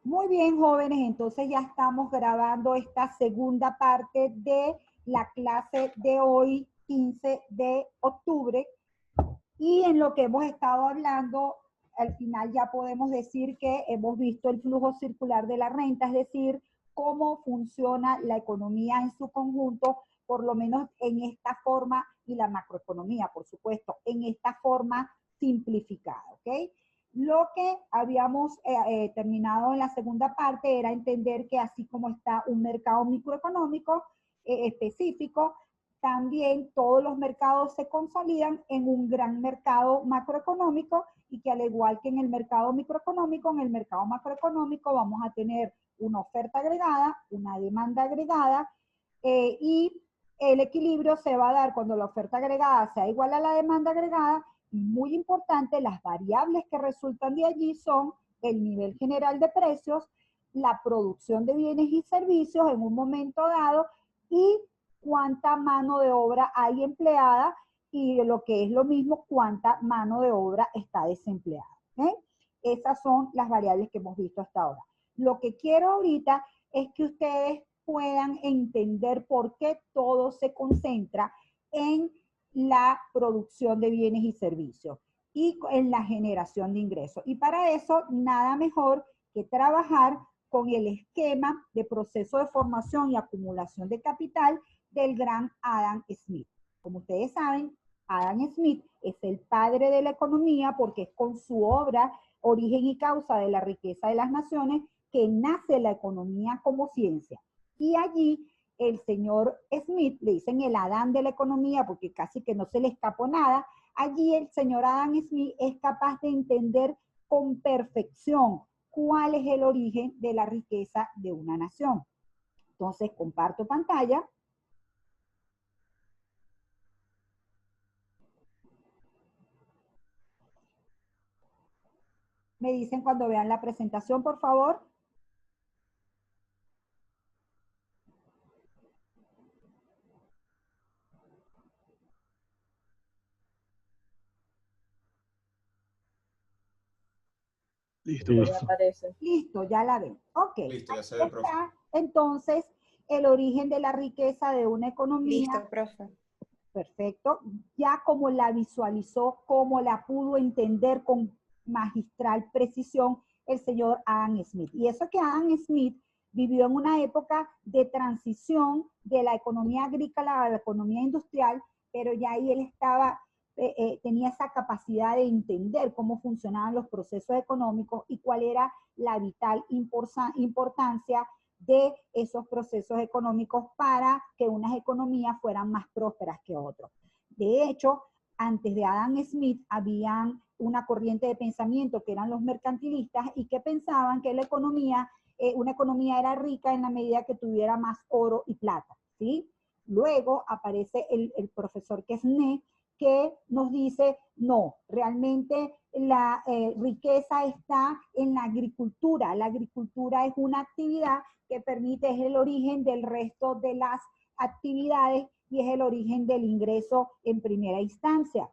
Muy bien, jóvenes, entonces ya estamos grabando esta segunda parte de la clase de hoy, 15 de octubre, y en lo que hemos estado hablando, al final ya podemos decir que hemos visto el flujo circular de la renta, es decir, cómo funciona la economía en su conjunto, por lo menos en esta forma, y la macroeconomía, por supuesto, en esta forma simplificada, ¿ok? Lo que habíamos terminado en la segunda parte era entender que así como está un mercado microeconómico específico, también todos los mercados se consolidan en un gran mercado macroeconómico y que al igual que en el mercado microeconómico, en el mercado macroeconómico vamos a tener una oferta agregada, una demanda agregada y el equilibrio se va a dar cuando la oferta agregada sea igual a la demanda agregada y muy importante, las variables que resultan de allí son el nivel general de precios, la producción de bienes y servicios en un momento dado y cuánta mano de obra hay empleada y lo que es lo mismo, cuánta mano de obra está desempleada. ¿Okay? Esas son las variables que hemos visto hasta ahora. Lo que quiero ahorita es que ustedes puedan entender por qué todo se concentra en la producción de bienes y servicios y en la generación de ingresos. Y para eso, nada mejor que trabajar con el esquema de proceso de formación y acumulación de capital del gran Adam Smith. Como ustedes saben, Adam Smith es el padre de la economía porque es con su obra Origen y causa de la riqueza de las naciones que nace la economía como ciencia. Y allí el señor Smith, le dicen el Adán de la economía porque casi que no se le escapó nada, allí el señor Adam Smith es capaz de entender con perfección cuál es el origen de la riqueza de una nación. Entonces, comparto pantalla. Me dicen cuando vean la presentación, por favor. Listo, Sí, profe. aparece. Listo, ya la ven. Ok, Listo, ya se aquí ve, profe. está entonces el origen de la riqueza de una economía. Listo, profe. Perfecto. Ya como la visualizó, como la pudo entender con magistral precisión el señor Adam Smith. Y eso que Adam Smith vivió en una época de transición de la economía agrícola a la economía industrial, pero ya ahí él estaba, tenía esa capacidad de entender cómo funcionaban los procesos económicos y cuál era la vital importancia de esos procesos económicos para que unas economías fueran más prósperas que otras. De hecho, antes de Adam Smith habían una corriente de pensamiento que eran los mercantilistas y que pensaban que la economía, una economía era rica en la medida que tuviera más oro y plata, ¿sí? Luego aparece el profesor Quesnay que nos dice, no, realmente la riqueza está en la agricultura. La agricultura es una actividad que permite, es el origen del resto de las actividades y es el origen del ingreso en primera instancia.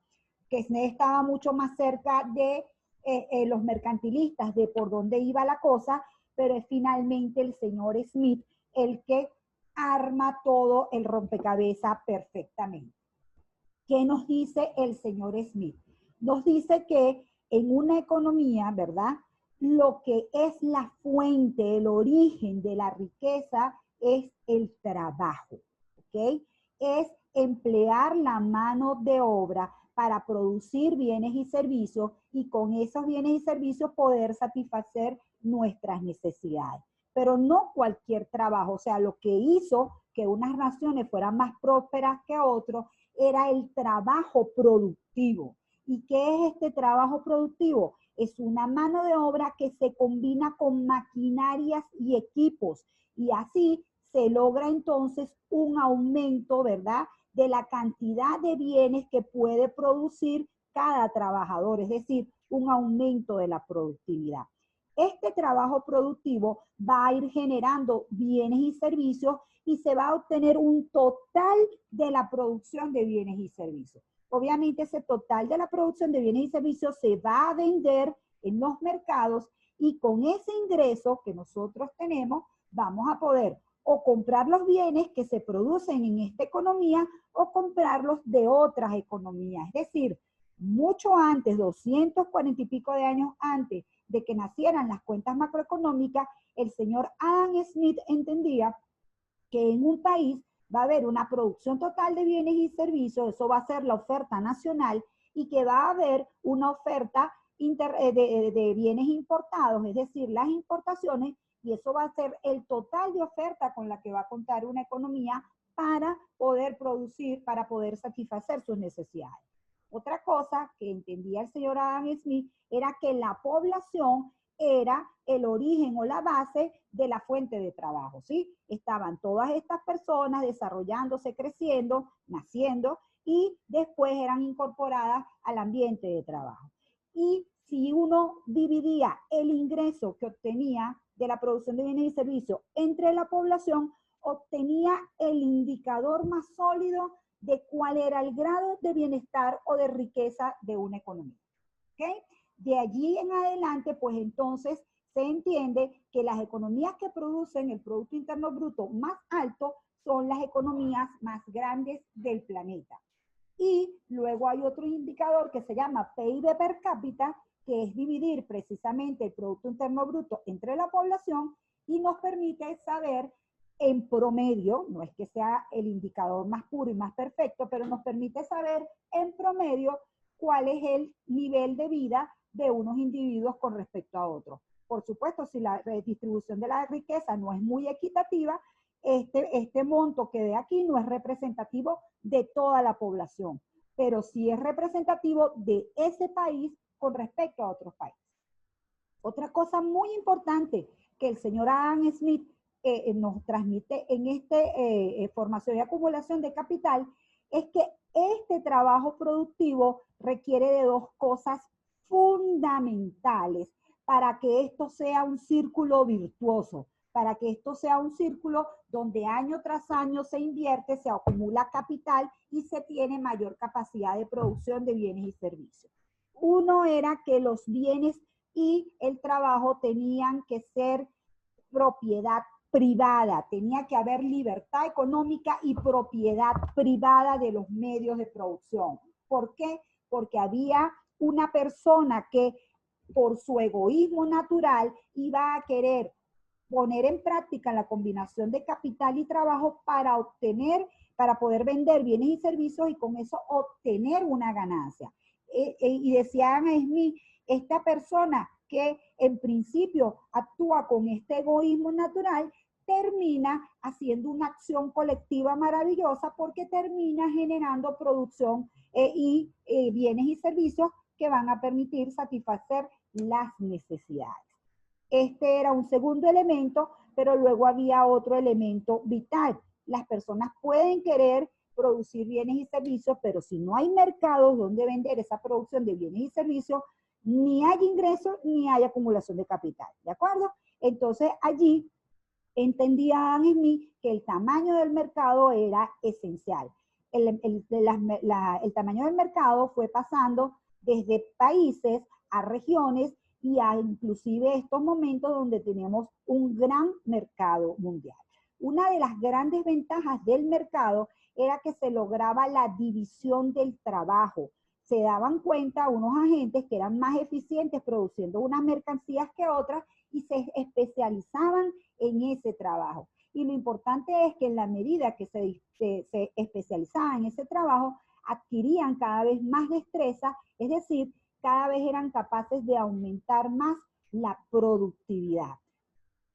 Quesnay estaba mucho más cerca de los mercantilistas, de por dónde iba la cosa, pero es finalmente el señor Smith el que arma todo el rompecabezas perfectamente. ¿Qué nos dice el señor Smith? Nos dice que en una economía, ¿verdad? Lo que es la fuente, el origen de la riqueza es el trabajo, ¿ok? Es emplear la mano de obra para producir bienes y servicios y con esos bienes y servicios poder satisfacer nuestras necesidades. Pero no cualquier trabajo, o sea, lo que hizo que unas naciones fueran más prósperas que otros era el trabajo productivo. ¿Y qué es este trabajo productivo? Es una mano de obra que se combina con maquinarias y equipos y así se logra entonces un aumento, ¿verdad?, de la cantidad de bienes que puede producir cada trabajador, es decir, un aumento de la productividad. Este trabajo productivo va a ir generando bienes y servicios y se va a obtener un total de la producción de bienes y servicios. Obviamente ese total de la producción de bienes y servicios se va a vender en los mercados Y con ese ingreso que nosotros tenemos, vamos a poder o comprar los bienes que se producen en esta economía o comprarlos de otras economías. Es decir, mucho antes, 240 y pico de años antes de que nacieran las cuentas macroeconómicas, el señor Adam Smith entendía que en un país va a haber una producción total de bienes y servicios, eso va a ser la oferta nacional, y que va a haber una oferta de bienes importados, es decir, las importaciones, y eso va a ser el total de oferta con la que va a contar una economía para poder producir, para poder satisfacer sus necesidades. Otra cosa que entendía el señor Adam Smith era que la población era el origen o la base de la fuente de trabajo, ¿sí? Estaban todas estas personas desarrollándose, creciendo, naciendo, y después eran incorporadas al ambiente de trabajo. Y si uno dividía el ingreso que obtenía de la producción de bienes y servicios entre la población, obtenía el indicador más sólido de cuál era el grado de bienestar o de riqueza de una economía. ¿Okay? De allí en adelante, pues entonces se entiende que las economías que producen el Producto Interno Bruto más alto son las economías más grandes del planeta. Y luego hay otro indicador que se llama PIB per cápita, que es dividir precisamente el Producto Interno Bruto entre la población y nos permite saber en promedio, no es que sea el indicador más puro y más perfecto, pero nos permite saber en promedio cuál es el nivel de vida de unos individuos con respecto a otros. Por supuesto, si la redistribución de la riqueza no es muy equitativa, este monto que ve aquí no es representativo de toda la población, pero sí es representativo de ese país con respecto a otros países. Otra cosa muy importante que el señor Adam Smith nos transmite en formación y acumulación de capital es que este trabajo productivo requiere de dos cosas fundamentales para que esto sea un círculo virtuoso, para que esto sea un círculo donde año tras año se invierte, se acumula capital y se tiene mayor capacidad de producción de bienes y servicios. Uno era que los bienes y el trabajo tenían que ser propiedad privada, tenía que haber libertad económica y propiedad privada de los medios de producción. ¿Por qué? Porque había una persona que por su egoísmo natural iba a querer poner en práctica la combinación de capital y trabajo para obtener, para poder vender bienes y servicios y con eso obtener una ganancia. Y decía Adam Smith, esta persona que en principio actúa con este egoísmo natural, termina haciendo una acción colectiva maravillosa porque termina generando producción y bienes y servicios que van a permitir satisfacer las necesidades. Este era un segundo elemento, pero luego había otro elemento vital. Las personas pueden querer producir bienes y servicios, pero si no hay mercados donde vender esa producción de bienes y servicios, ni hay ingresos ni hay acumulación de capital, ¿de acuerdo? Entonces allí entendía Adam Smith que el tamaño del mercado era esencial. El tamaño del mercado fue pasando desde países a regiones y a inclusive estos momentos donde tenemos un gran mercado mundial. Una de las grandes ventajas del mercado era que se lograba la división del trabajo. Se daban cuenta unos agentes que eran más eficientes produciendo unas mercancías que otras y se especializaban en ese trabajo. Y lo importante es que en la medida que se especializaban en ese trabajo, adquirían cada vez más destreza, es decir, cada vez eran capaces de aumentar más la productividad.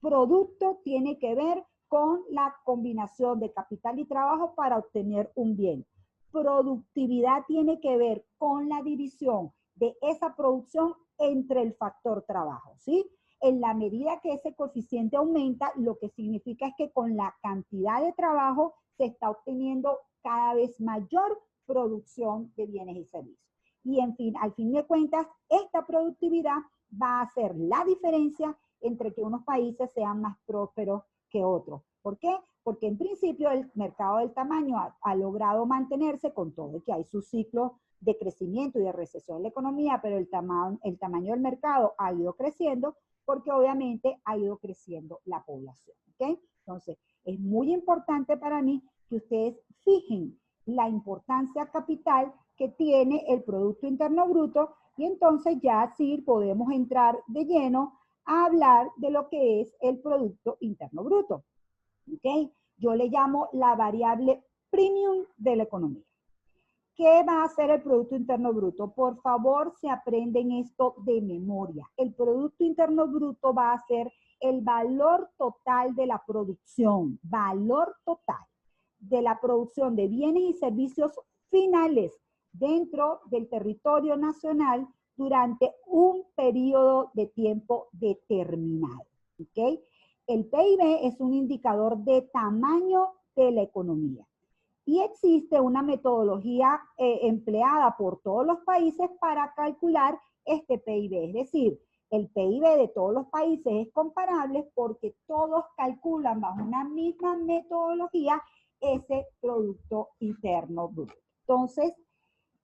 Producto tiene que ver con la combinación de capital y trabajo para obtener un bien. Productividad tiene que ver con la división de esa producción entre el factor trabajo, ¿sí? En la medida que ese coeficiente aumenta, lo que significa es que con la cantidad de trabajo se está obteniendo cada vez mayor producción de bienes y servicios. Y en fin, al fin de cuentas, esta productividad va a hacer la diferencia entre que unos países sean más prósperos que otros. ¿Por qué? Porque en principio el mercado del tamaño ha logrado mantenerse con todo y que hay sus ciclos de crecimiento y de recesión en la economía, pero el tamaño del mercado ha ido creciendo porque obviamente ha ido creciendo la población, ¿ok? Entonces, es muy importante para mí que ustedes fijen la importancia capital que tiene el Producto Interno Bruto y entonces ya sí podemos entrar de lleno a hablar de lo que es el Producto Interno Bruto, ¿ok? Yo le llamo la variable premium de la economía. ¿Qué va a hacer el Producto Interno Bruto? Por favor, se aprenden esto de memoria. El Producto Interno Bruto va a ser el valor total de la producción, valor total de la producción de bienes y servicios finales dentro del territorio nacional durante un periodo de tiempo determinado. ¿Ok? El PIB es un indicador de tamaño de la economía. Y existe una metodología empleada por todos los países para calcular este PIB. Es decir, el PIB de todos los países es comparable porque todos calculan bajo una misma metodología ese Producto Interno Bruto. Entonces,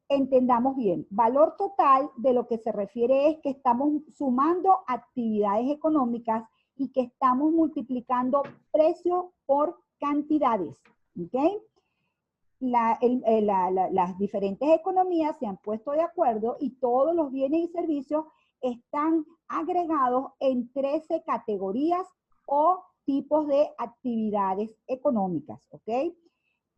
entendamos bien, valor total de lo que se refiere es que estamos sumando actividades económicas y que estamos multiplicando precio por cantidades. ¿Ok? Las diferentes economías se han puesto de acuerdo y todos los bienes y servicios están agregados en 13 categorías o tipos de actividades económicas, ¿ok?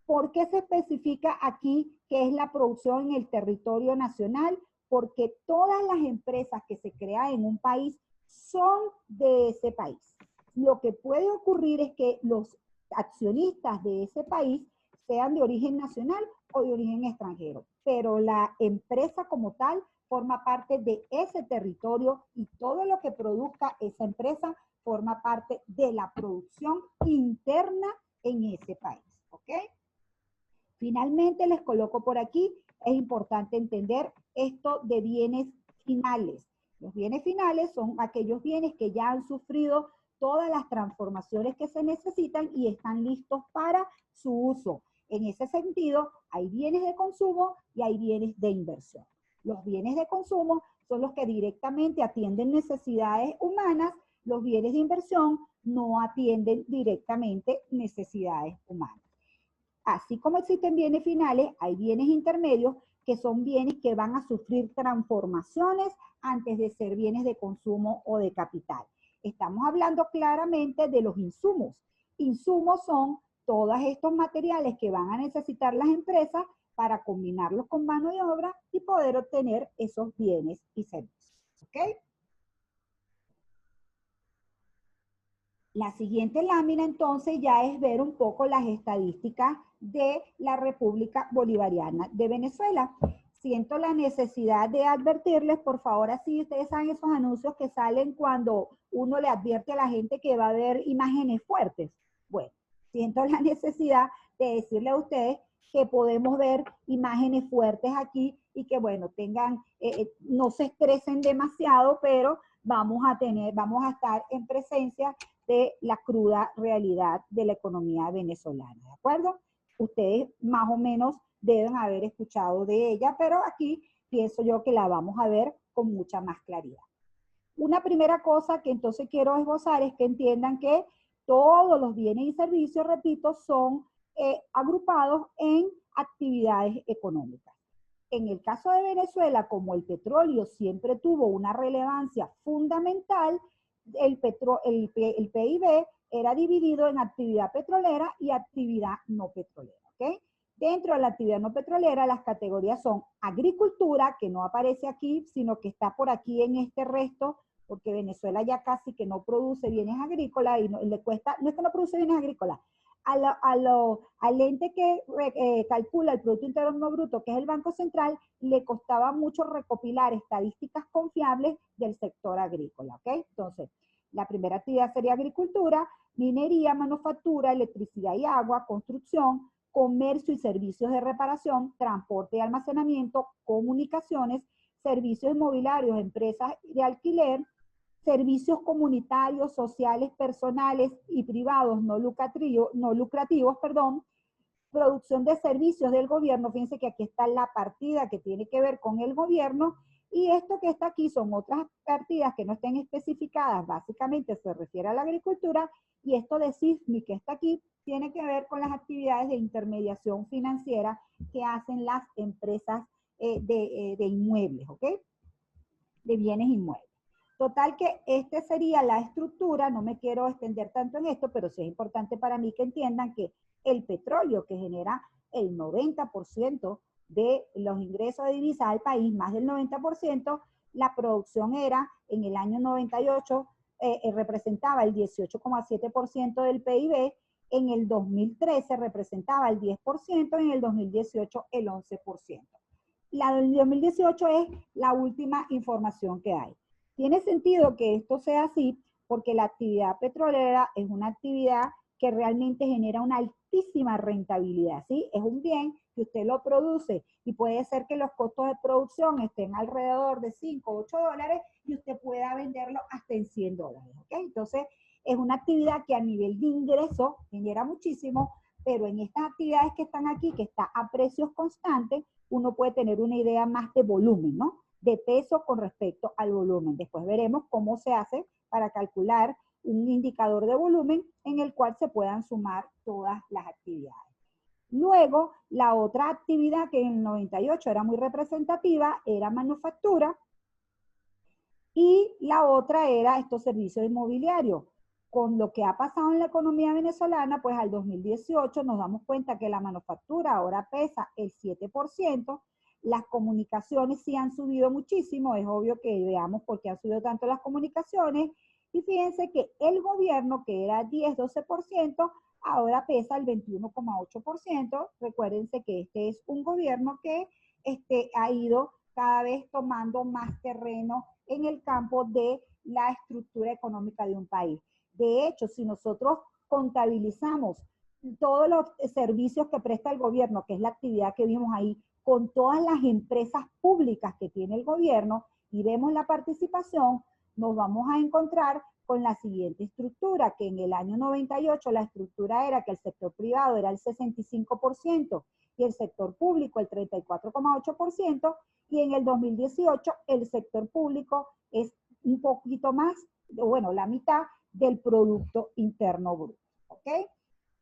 ¿Por qué se especifica aquí qué es la producción en el territorio nacional? Porque todas las empresas que se crean en un país son de ese país. Lo que puede ocurrir es que los accionistas de ese país sean de origen nacional o de origen extranjero, pero la empresa como tal forma parte de ese territorio y todo lo que produzca esa empresa forma parte de la producción interna en ese país, ¿ok? Finalmente les coloco por aquí, es importante entender esto de bienes finales. Los bienes finales son aquellos bienes que ya han sufrido todas las transformaciones que se necesitan y están listos para su uso. En ese sentido, hay bienes de consumo y hay bienes de inversión. Los bienes de consumo son los que directamente atienden necesidades humanas. Los bienes de inversión no atienden directamente necesidades humanas. Así como existen bienes finales, hay bienes intermedios que son bienes que van a sufrir transformaciones antes de ser bienes de consumo o de capital. Estamos hablando claramente de los insumos. Insumos son todos estos materiales que van a necesitar las empresas para combinarlos con mano de obra y poder obtener esos bienes y servicios. ¿Ok? La siguiente lámina entonces ya es ver un poco las estadísticas de la República Bolivariana de Venezuela. Siento la necesidad de advertirles, por favor, así ustedes saben esos anuncios que salen cuando uno le advierte a la gente que va a haber imágenes fuertes. Bueno, siento la necesidad de decirle a ustedes que podemos ver imágenes fuertes aquí y que, bueno, tengan, no se estresen demasiado, pero vamos a estar en presencia de la cruda realidad de la economía venezolana, ¿de acuerdo? Ustedes más o menos deben haber escuchado de ella, pero aquí pienso yo que la vamos a ver con mucha más claridad. Una primera cosa que entonces quiero esbozar es que entiendan que todos los bienes y servicios, repito, son agrupados en actividades económicas. En el caso de Venezuela, como el petróleo siempre tuvo una relevancia fundamental, el PIB era dividido en actividad petrolera y actividad no petrolera, ¿ok? Dentro de la actividad no petrolera, las categorías son agricultura, que no aparece aquí, sino que está por aquí en este resto, porque Venezuela ya casi que no produce bienes agrícolas y le cuesta, no es que no produce bienes agrícolas, al ente que calcula el Producto Interno Bruto, que es el Banco Central, le costaba mucho recopilar estadísticas confiables del sector agrícola, ¿ok? Entonces, la primera actividad sería agricultura, minería, manufactura, electricidad y agua, construcción, comercio y servicios de reparación, transporte y almacenamiento, comunicaciones, servicios inmobiliarios, empresas de alquiler, servicios comunitarios, sociales, personales y privados no lucrativos, producción de servicios del gobierno. Fíjense que aquí está la partida que tiene que ver con el gobierno, y esto que está aquí son otras partidas que no estén especificadas, básicamente se refiere a la agricultura, y esto de SIFMI que está aquí tiene que ver con las actividades de intermediación financiera que hacen las empresas de inmuebles, ¿ok? De bienes inmuebles. Total que esta sería la estructura, no me quiero extender tanto en esto, pero sí es importante para mí que entiendan que el petróleo que genera el 90% de los ingresos de divisas al país, más del 90%, la producción era en el año 98, representaba el 18,7% del PIB, en el 2013 representaba el 10%, en el 2018 el 11%. La del 2018 es la última información que hay. Tiene sentido que esto sea así porque la actividad petrolera es una actividad que realmente genera una altísima rentabilidad, ¿sí? Es un bien que usted lo produce y puede ser que los costos de producción estén alrededor de 5 o 8 dólares y usted pueda venderlo hasta en 100 dólares, ¿ok? Entonces, es una actividad que a nivel de ingreso genera muchísimo, pero en estas actividades que están aquí, que está a precios constantes, uno puede tener una idea más de volumen, ¿no? De peso con respecto al volumen. Después veremos cómo se hace para calcular un indicador de volumen en el cual se puedan sumar todas las actividades. Luego, la otra actividad que en el 98 era muy representativa era manufactura, y la otra era estos servicios inmobiliarios. Con lo que ha pasado en la economía venezolana, pues al 2018 nos damos cuenta que la manufactura ahora pesa el 7%, las comunicaciones sí han subido muchísimo, es obvio que veamos por qué han subido tanto las comunicaciones, y fíjense que el gobierno, que era 10-12%, ahora pesa el 21,8%. Recuérdense que este es un gobierno que ha ido cada vez tomando más terreno en el campo de la estructura económica de un país. De hecho, si nosotros contabilizamos todos los servicios que presta el gobierno, que es la actividad que vimos ahí, con todas las empresas públicas que tiene el gobierno, y vemos la participación, nos vamos a encontrar con la siguiente estructura, que en el año 98 la estructura era que el sector privado era el 65% y el sector público el 34,8%, y en el 2018 el sector público es un poquito más, bueno, la mitad del Producto Interno Bruto, ¿ok?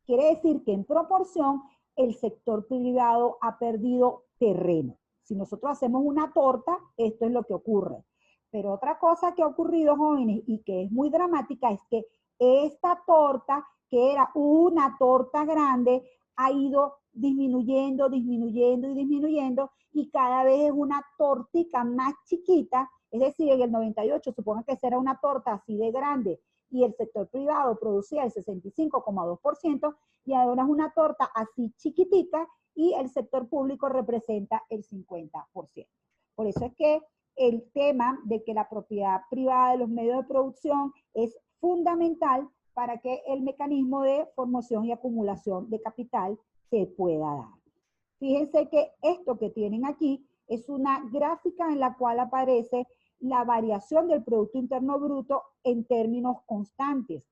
Quiere decir que en proporción el sector privado ha perdido terreno. Si nosotros hacemos una torta, esto es lo que ocurre. Pero otra cosa que ha ocurrido, jóvenes, y que es muy dramática, es que esta torta, que era una torta grande, ha ido disminuyendo, disminuyendo y disminuyendo, y cada vez es una tortica más chiquita. Es decir, en el 98, supongan que será una torta así de grande, y el sector privado producía el 65,2%, y ahora es una torta así chiquitica, y el sector público representa el 50%. Por eso es que el tema de que la propiedad privada de los medios de producción es fundamental para que el mecanismo de formación y acumulación de capital se pueda dar. Fíjense que esto que tienen aquí es una gráfica en la cual aparece la variación del Producto Interno Bruto en términos constantes.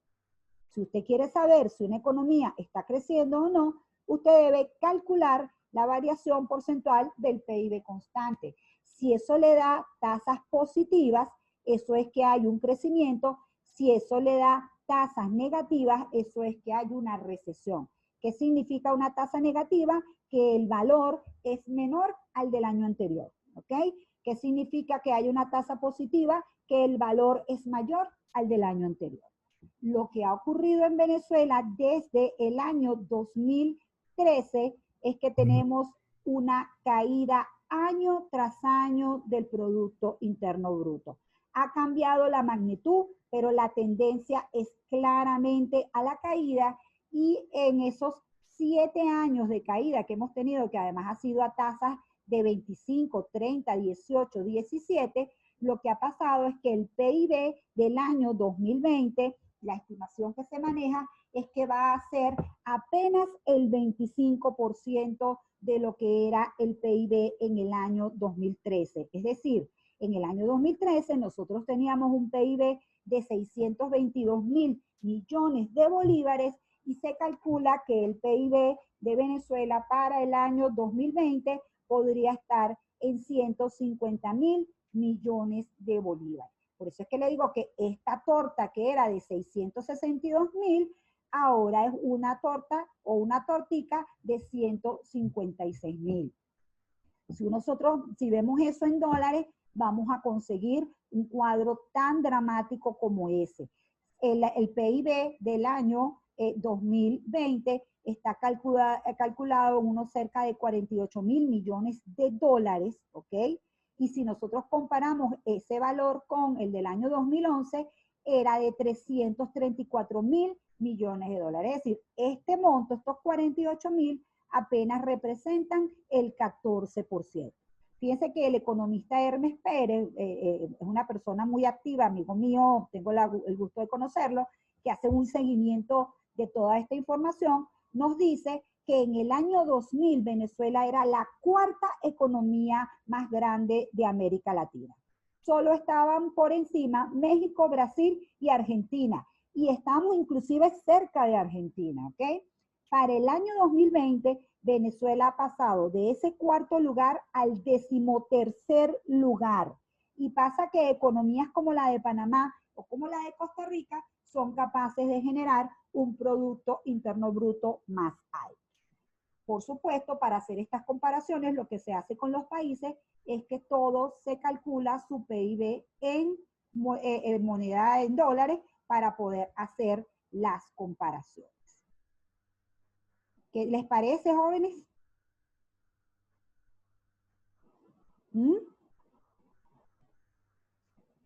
Si usted quiere saber si una economía está creciendo o no, usted debe calcular la variación porcentual del PIB constante. Si eso le da tasas positivas, eso es que hay un crecimiento. Si eso le da tasas negativas, eso es que hay una recesión. ¿Qué significa una tasa negativa? Que el valor es menor al del año anterior, ¿ok? ¿Qué significa que hay una tasa positiva? Que el valor es mayor al del año anterior. Lo que ha ocurrido en Venezuela desde el año 2013 es que tenemos una caída año tras año del Producto Interno Bruto. Ha cambiado la magnitud, pero la tendencia es claramente a la caída, y en esos 7 años de caída que hemos tenido, que además ha sido a tasas de 25, 30, 18, 17, lo que ha pasado es que el PIB del año 2020, la estimación que se maneja es que va a ser apenas el 25% de lo que era el PIB en el año 2013. Es decir, en el año 2013 nosotros teníamos un PIB de 622 mil millones de bolívares, y se calcula que el PIB de Venezuela para el año 2020 podría estar en 150.000 millones de bolívares. Por eso es que le digo que esta torta que era de 662.000, ahora es una torta o una tortica de 156.000. Si vemos eso en dólares, vamos a conseguir un cuadro tan dramático como ese. El PIB del año 2020 está calculado en unos cerca de 48.000 millones de dólares, ¿ok? Y si nosotros comparamos ese valor con el del año 2011, era de 334.000 millones de dólares. Es decir, este monto, estos 48.000, apenas representan el 14%. Fíjense que el economista Hermes Pérez es una persona muy activa, amigo mío, tengo el gusto de conocerlo, que hace un seguimiento de toda esta información, nos dice que en el año 2000 Venezuela era la cuarta economía más grande de América Latina. Solo estaban por encima México, Brasil y Argentina. Y estamos inclusive cerca de Argentina, ¿ok? Para el año 2020, Venezuela ha pasado de ese cuarto lugar al 13º lugar. Y pasa que economías como la de Panamá o como la de Costa Rica son capaces de generar un Producto Interno Bruto más alto. Por supuesto, para hacer estas comparaciones, lo que se hace con los países es que todo se calcula su PIB en moneda en dólares para poder hacer las comparaciones. ¿Qué les parece, jóvenes? ¿Mm?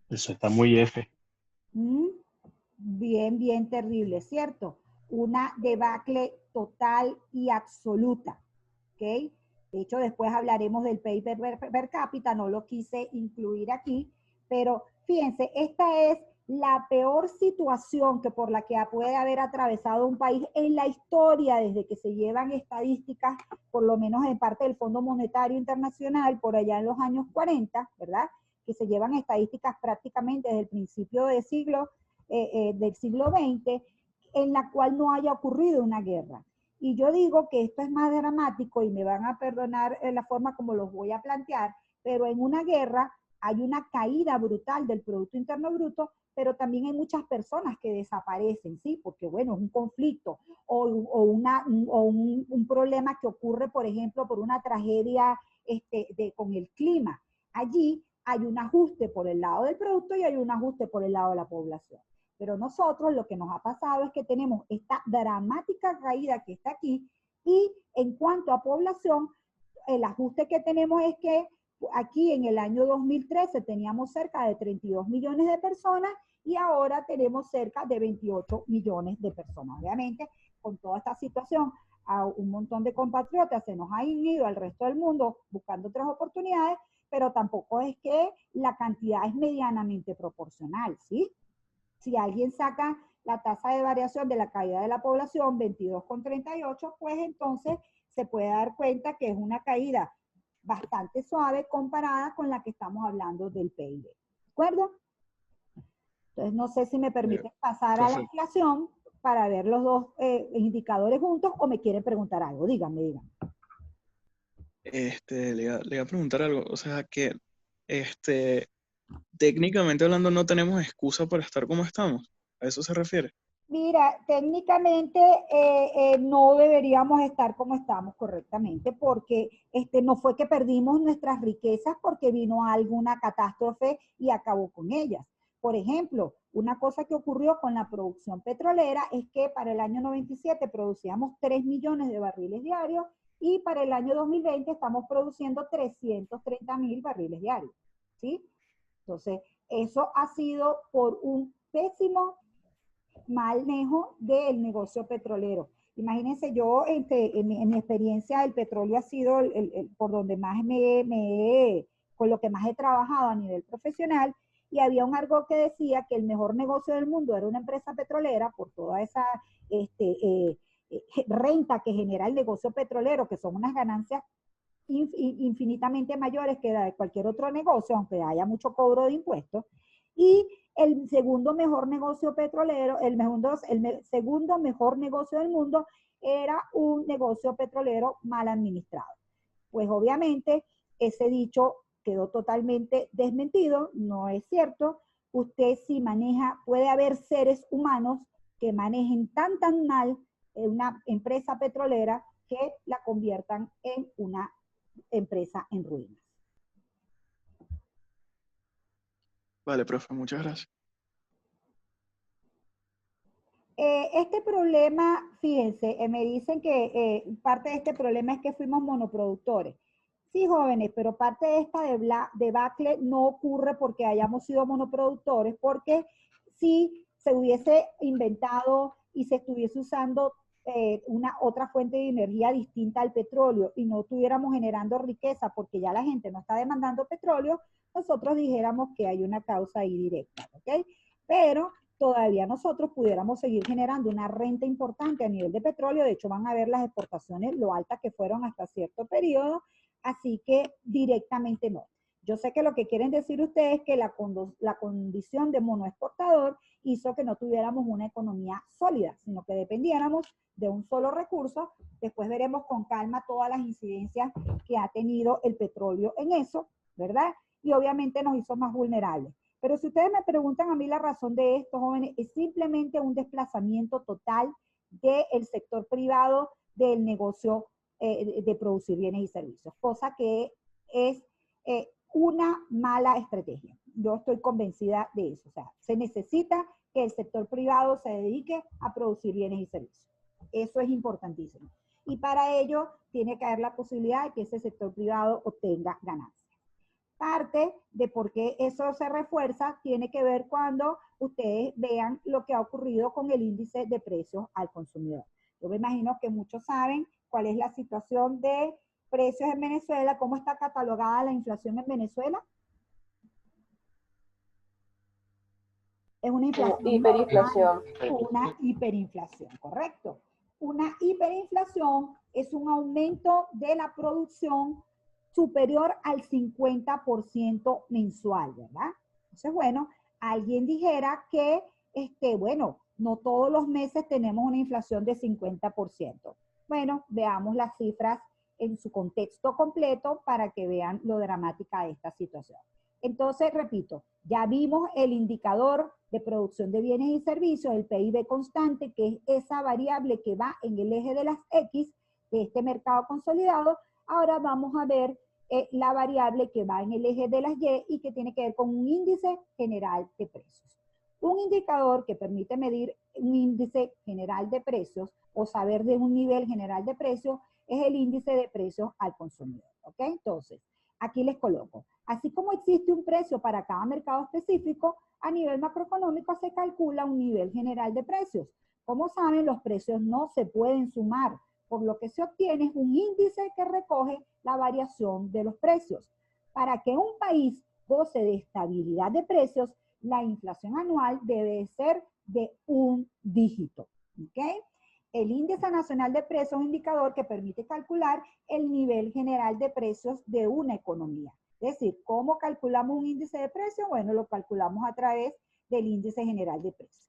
Eso está muy F. ¿Mm? Bien, bien terrible, ¿cierto? Una debacle total y absoluta, ¿ok? De hecho, después hablaremos del PIB per cápita, no lo quise incluir aquí, pero fíjense, esta es la peor situación que por la que puede haber atravesado un país en la historia desde que se llevan estadísticas, por lo menos en parte del Fondo Monetario Internacional, por allá en los años 40, ¿verdad? Que se llevan estadísticas prácticamente desde el principio del siglo XX, en la cual no haya ocurrido una guerra. Y yo digo que esto es más dramático y me van a perdonar la forma como los voy a plantear, pero en una guerra hay una caída brutal del Producto Interno Bruto, pero también hay muchas personas que desaparecen, ¿sí? Porque, bueno, es un conflicto un problema que ocurre, por ejemplo, por una tragedia con el clima. Allí hay un ajuste por el lado del producto y hay un ajuste por el lado de la población. Pero nosotros lo que nos ha pasado es que tenemos esta dramática caída que está aquí y en cuanto a población, el ajuste que tenemos es que aquí en el año 2013 teníamos cerca de 32 millones de personas y ahora tenemos cerca de 28 millones de personas. Obviamente, con toda esta situación, a un montón de compatriotas se nos ha ido al resto del mundo buscando otras oportunidades, pero tampoco es que la cantidad es medianamente proporcional, ¿sí? Si alguien saca la tasa de variación de la caída de la población, 22,38, pues entonces se puede dar cuenta que es una caída bastante suave comparada con la que estamos hablando del PIB. ¿De acuerdo? Entonces, no sé si me permiten pasar a la inflación para ver los dos indicadores juntos o me quieren preguntar algo. Díganme, díganme. Le iba a preguntar algo. O sea, que técnicamente hablando no tenemos excusa para estar como estamos. ¿A eso se refiere? Mira, técnicamente no deberíamos estar como estamos correctamente porque no fue que perdimos nuestras riquezas porque vino alguna catástrofe y acabó con ellas. Por ejemplo, una cosa que ocurrió con la producción petrolera es que para el año 97 producíamos 3 millones de barriles diarios y para el año 2020 estamos produciendo 330.000 barriles diarios, ¿sí? Entonces, eso ha sido por un pésimo manejo del negocio petrolero. Imagínense, yo en mi experiencia el petróleo ha sido por donde más con lo que más he trabajado a nivel profesional, y había un argot que decía que el mejor negocio del mundo era una empresa petrolera por toda esa renta que genera el negocio petrolero, que son unas ganancias infinitamente mayores que la de cualquier otro negocio, aunque haya mucho cobro de impuestos. Y el segundo mejor negocio petrolero, segundo mejor negocio del mundo era un negocio petrolero mal administrado. Pues obviamente ese dicho quedó totalmente desmentido, no es cierto. Usted si maneja, puede haber seres humanos que manejen tan mal una empresa petrolera que la conviertan en una empresa en ruinas. Vale, profe, muchas gracias. Este problema, fíjense, me dicen que parte de este problema es que fuimos monoproductores. Sí, jóvenes, pero parte de esta debacle no ocurre porque hayamos sido monoproductores, porque si se hubiese inventado y se estuviese usando una otra fuente de energía distinta al petróleo y no estuviéramos generando riqueza porque ya la gente no está demandando petróleo, nosotros dijéramos que hay una causa ahí directa, ¿ok? Pero todavía nosotros pudiéramos seguir generando una renta importante a nivel de petróleo. De hecho, van a ver las exportaciones, lo altas que fueron hasta cierto periodo, así que directamente no. Yo sé que lo que quieren decir ustedes es que la condición de monoexportador hizo que no tuviéramos una economía sólida, sino que dependiéramos de un solo recurso. Después veremos con calma todas las incidencias que ha tenido el petróleo en eso, ¿verdad? Y obviamente nos hizo más vulnerables. Pero si ustedes me preguntan a mí la razón de esto, jóvenes, es simplemente un desplazamiento total del sector privado del negocio de producir bienes y servicios, cosa que es una mala estrategia. Yo estoy convencida de eso. O sea, se necesita que el sector privado se dedique a producir bienes y servicios. Eso es importantísimo. Y para ello tiene que haber la posibilidad de que ese sector privado obtenga ganancias. Parte de por qué eso se refuerza tiene que ver cuando ustedes vean lo que ha ocurrido con el índice de precios al consumidor. Yo me imagino que muchos saben cuál es la situación de precios en Venezuela, cómo está catalogada la inflación en Venezuela. Es una inflación. Hiperinflación. Una hiperinflación, correcto. Una hiperinflación es un aumento de la producción superior al 50% mensual, ¿verdad? Entonces, bueno, alguien dijera que, bueno, no todos los meses tenemos una inflación de 50%. Bueno, veamos las cifras en su contexto completo para que vean lo dramática de esta situación. Entonces, repito, ya vimos el indicador de producción de bienes y servicios, el PIB constante, que es esa variable que va en el eje de las X de este mercado consolidado. Ahora vamos a ver la variable que va en el eje de las Y y que tiene que ver con un índice general de precios. Un indicador que permite medir un índice general de precios o saber de un nivel general de precios es el índice de precios al consumidor. ¿Ok? Entonces, aquí les coloco. Así como existe un precio para cada mercado específico, a nivel macroeconómico se calcula un nivel general de precios. Como saben, los precios no se pueden sumar, por lo que se obtiene un índice que recoge la variación de los precios. Para que un país goce de estabilidad de precios, la inflación anual debe ser de un dígito. ¿Ok? El índice nacional de precios es un indicador que permite calcular el nivel general de precios de una economía. Es decir, ¿cómo calculamos un índice de precios? Bueno, lo calculamos a través del índice general de precios.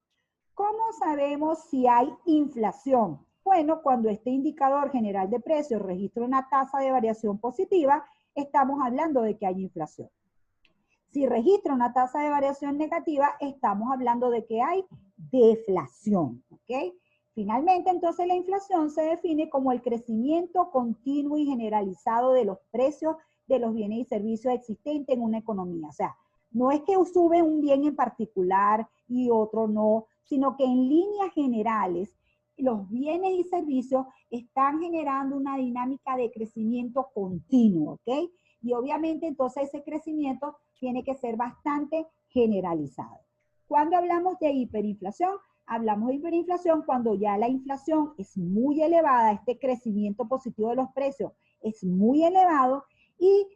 ¿Cómo sabemos si hay inflación? Bueno, cuando este indicador general de precios registra una tasa de variación positiva, estamos hablando de que hay inflación. Si registra una tasa de variación negativa, estamos hablando de que hay deflación. ¿Ok? Finalmente, entonces, la inflación se define como el crecimiento continuo y generalizado de los precios de los bienes y servicios existentes en una economía. O sea, no es que sube un bien en particular y otro no, sino que en líneas generales los bienes y servicios están generando una dinámica de crecimiento continuo, ¿ok? Y obviamente entonces ese crecimiento tiene que ser bastante generalizado. Cuando hablamos de hiperinflación, hablamos de hiperinflación cuando ya la inflación es muy elevada, este crecimiento positivo de los precios es muy elevado y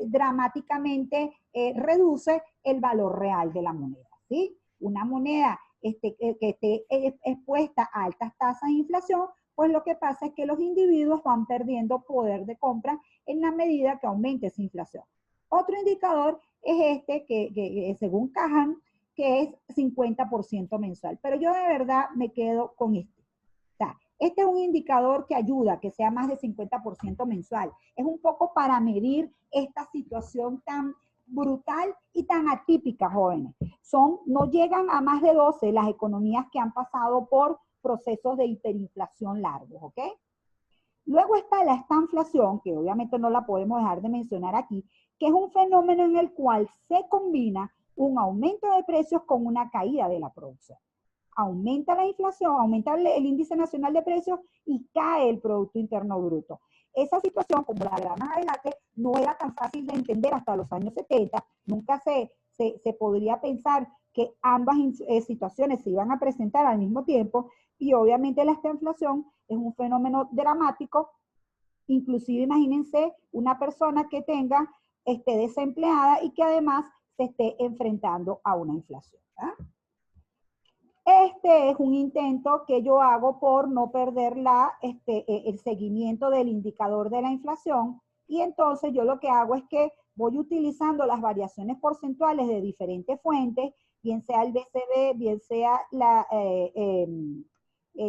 dramáticamente reduce el valor real de la moneda, ¿sí? Una moneda que esté expuesta a altas tasas de inflación, pues lo que pasa es que los individuos van perdiendo poder de compra en la medida que aumente esa inflación. Otro indicador es este que según Kahan, que es 50% mensual. Pero yo de verdad me quedo con este. O sea, este es un indicador que ayuda, que sea más de 50% mensual. Es un poco para medir esta situación tan brutal y tan atípica, jóvenes. No llegan a más de 12 las economías que han pasado por procesos de hiperinflación largos, ¿ok? Luego está la estanflación, que obviamente no la podemos dejar de mencionar aquí, que es un fenómeno en el cual se combina un aumento de precios con una caída de la producción. Aumenta la inflación, aumenta el índice nacional de precios y cae el Producto Interno Bruto. Esa situación, como la verán más adelante, no era tan fácil de entender hasta los años 70. Nunca se podría pensar que ambas situaciones se iban a presentar al mismo tiempo, y obviamente la estanflación es un fenómeno dramático. Inclusive imagínense una persona que esté desempleada y que además se esté enfrentando a una inflación, ¿verdad? Este es un intento que yo hago por no perder el seguimiento del indicador de la inflación, y entonces yo lo que hago es que voy utilizando las variaciones porcentuales de diferentes fuentes, bien sea el BCB, bien sea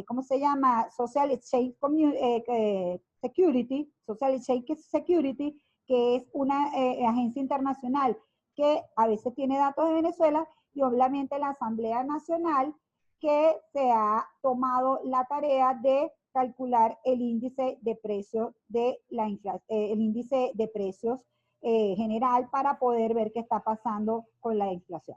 ¿cómo se llama? Social Exchange Security, Social Exchange Security, que es una agencia internacional que a veces tiene datos de Venezuela, y obviamente la Asamblea Nacional, que se ha tomado la tarea de calcular el índice de precios de la el índice de precios general, para poder ver qué está pasando con la inflación.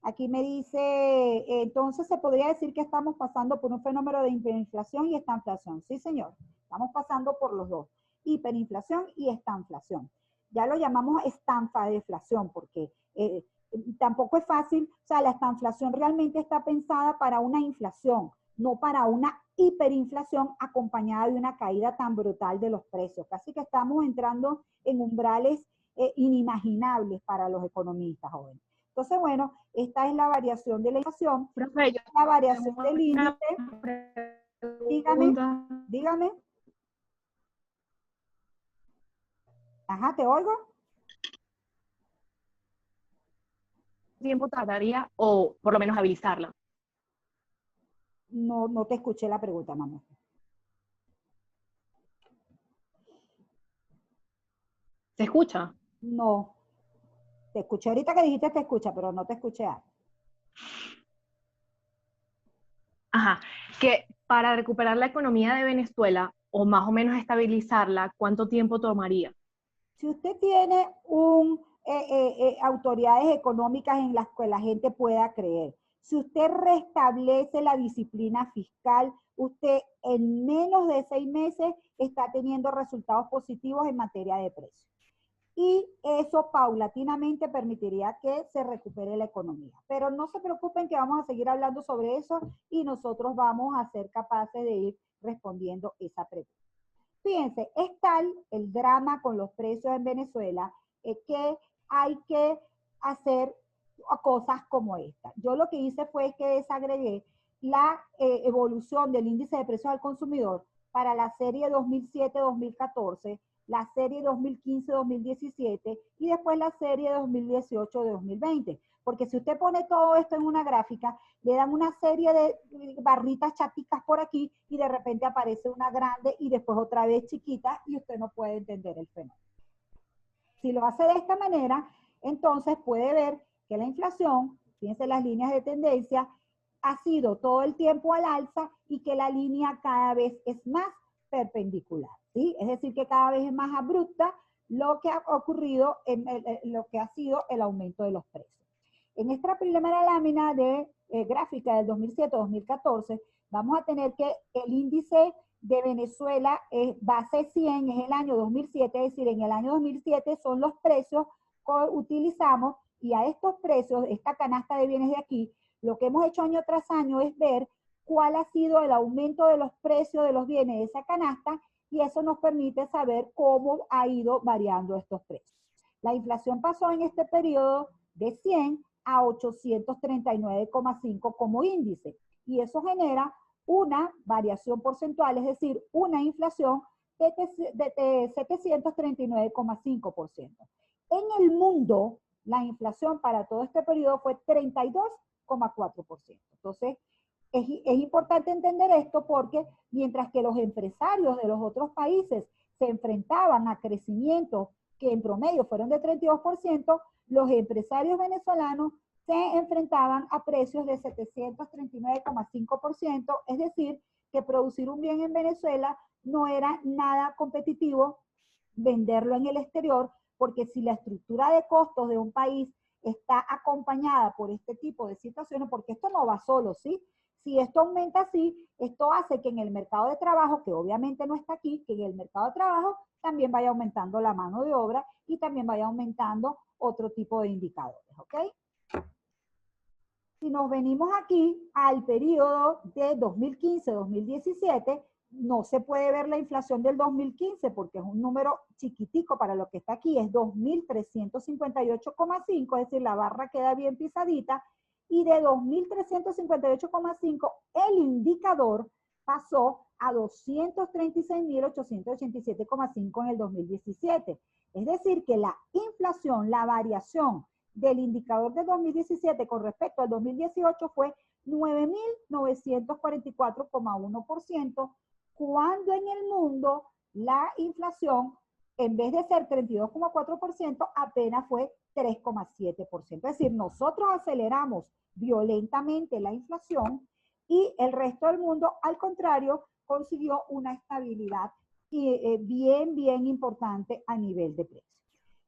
Aquí me dice, entonces se podría decir que estamos pasando por un fenómeno de hiperinflación y estanflación. Sí, señor, estamos pasando por los dos, hiperinflación y estanflación. Ya lo llamamos estanfadeflación porque tampoco es fácil. O sea, la estanflación realmente está pensada para una inflación, no para una hiperinflación acompañada de una caída tan brutal de los precios. Casi que estamos entrando en umbrales inimaginables para los economistas jóvenes. Entonces, bueno, esta es la variación de la inflación. Profe, yo la variación del índice. Dígame, dígame. Ajá, ¿te oigo? ¿Tiempo tardaría o por lo menos habilitarla? No te escuché la pregunta, mamá. ¿Se escucha? No. Te escuché ahorita que dijiste te escucha, pero no te escuché antes. Ajá, que para recuperar la economía de Venezuela o más o menos estabilizarla, ¿cuánto tiempo tomaría? Si usted tiene autoridades económicas en las que la gente pueda creer, si usted restablece la disciplina fiscal, usted en menos de 6 meses está teniendo resultados positivos en materia de precios. Y eso paulatinamente permitiría que se recupere la economía. Pero no se preocupen, que vamos a seguir hablando sobre eso y nosotros vamos a ser capaces de ir respondiendo esa pregunta. Fíjense, es tal el drama con los precios en Venezuela que hay que hacer cosas como esta. Yo lo que hice fue que desagregué la evolución del índice de precios al consumidor para la serie 2007-2014, la serie 2015-2017 y después la serie 2018-2020. Porque si usted pone todo esto en una gráfica, le dan una serie de barritas chaticas por aquí y de repente aparece una grande y después otra vez chiquita y usted no puede entender el fenómeno. Si lo hace de esta manera, entonces puede ver que la inflación, fíjense las líneas de tendencia, ha sido todo el tiempo al alza y que la línea cada vez es más perpendicular, ¿sí? Es decir, que cada vez es más abrupta lo que ha ocurrido en lo que ha sido el aumento de los precios. En esta primera lámina de gráfica del 2007-2014, vamos a tener que el índice de Venezuela es base 100, es el año 2007, es decir, en el año 2007 son los precios que utilizamos, y a estos precios, esta canasta de bienes de aquí, lo que hemos hecho año tras año es ver cuál ha sido el aumento de los precios de los bienes de esa canasta, y eso nos permite saber cómo ha ido variando estos precios. La inflación pasó en este periodo de 100 a 839,5 como índice, y eso genera una variación porcentual, es decir, una inflación de 739,5%. En el mundo, la inflación para todo este periodo fue 32 23,4%. Entonces, es importante entender esto porque mientras que los empresarios de los otros países se enfrentaban a crecimientos que en promedio fueron de 32%, los empresarios venezolanos se enfrentaban a precios de 739,5%, es decir, que producir un bien en Venezuela no era nada competitivo venderlo en el exterior, porque si la estructura de costos de un país está acompañada por este tipo de situaciones, porque esto no va solo, ¿sí? Si esto aumenta así, esto hace que en el mercado de trabajo, que obviamente no está aquí, que en el mercado de trabajo también vaya aumentando la mano de obra y también vaya aumentando otro tipo de indicadores, ¿ok? Si nos venimos aquí al periodo de 2015-2017, no se puede ver la inflación del 2015 porque es un número chiquitico para lo que está aquí, es 2.358,5, es decir, la barra queda bien pisadita, y de 2.358,5 el indicador pasó a 236.887,5 en el 2017. Es decir, que la inflación, la variación del indicador de 2017 con respecto al 2018 fue 9.944,1%, cuando en el mundo la inflación, en vez de ser 32,4%, apenas fue 3,7%. Es decir, nosotros aceleramos violentamente la inflación y el resto del mundo, al contrario, consiguió una estabilidad bien importante a nivel de precios.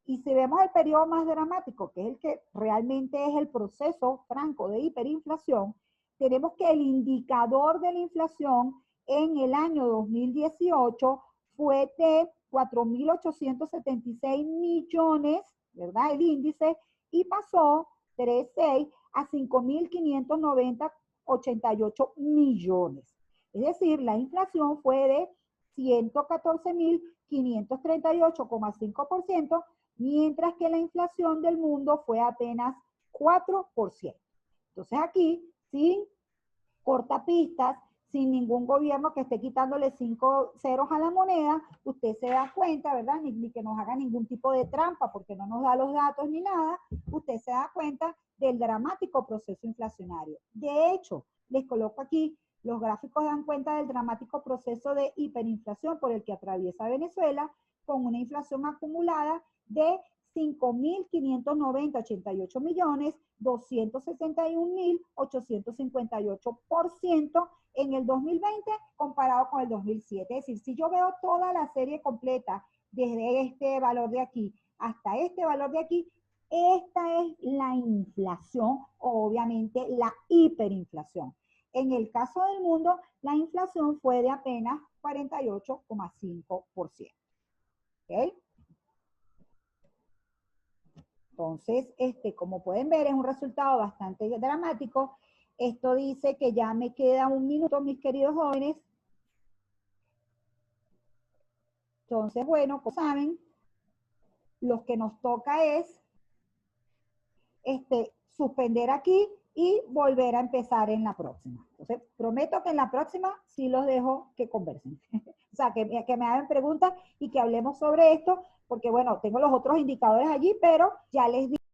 Y si vemos el periodo más dramático, que es el que realmente es el proceso franco de hiperinflación, tenemos que el indicador de la inflación en el año 2018 fue de 4.876 millones, ¿verdad? El índice, y pasó 3,6 a 5.590,88 millones. Es decir, la inflación fue de 114.538,5%, mientras que la inflación del mundo fue apenas 4%. Entonces aquí, sin cortapistas, sin ningún gobierno que esté quitándole 5 ceros a la moneda, usted se da cuenta, ¿verdad? Ni que nos haga ningún tipo de trampa porque no nos da los datos ni nada, usted se da cuenta del dramático proceso inflacionario. De hecho, les coloco aquí, los gráficos dan cuenta del dramático proceso de hiperinflación por el que atraviesa Venezuela, con una inflación acumulada de 5.590,88 millones, 261.858% en el 2020 comparado con el 2007. Es decir, si yo veo toda la serie completa desde este valor de aquí hasta este valor de aquí, esta es la inflación, o obviamente la hiperinflación. En el caso del mundo, la inflación fue de apenas 48,5%. ¿Ok? Entonces, como pueden ver, es un resultado bastante dramático. Esto dice que ya me queda un minuto, mis queridos jóvenes. Entonces, bueno, como saben, lo que nos toca es suspender aquí y volver a empezar en la próxima. Entonces, prometo que en la próxima sí los dejo que conversen. O sea, que me hagan preguntas y que hablemos sobre esto, porque bueno, tengo los otros indicadores allí, pero ya les digo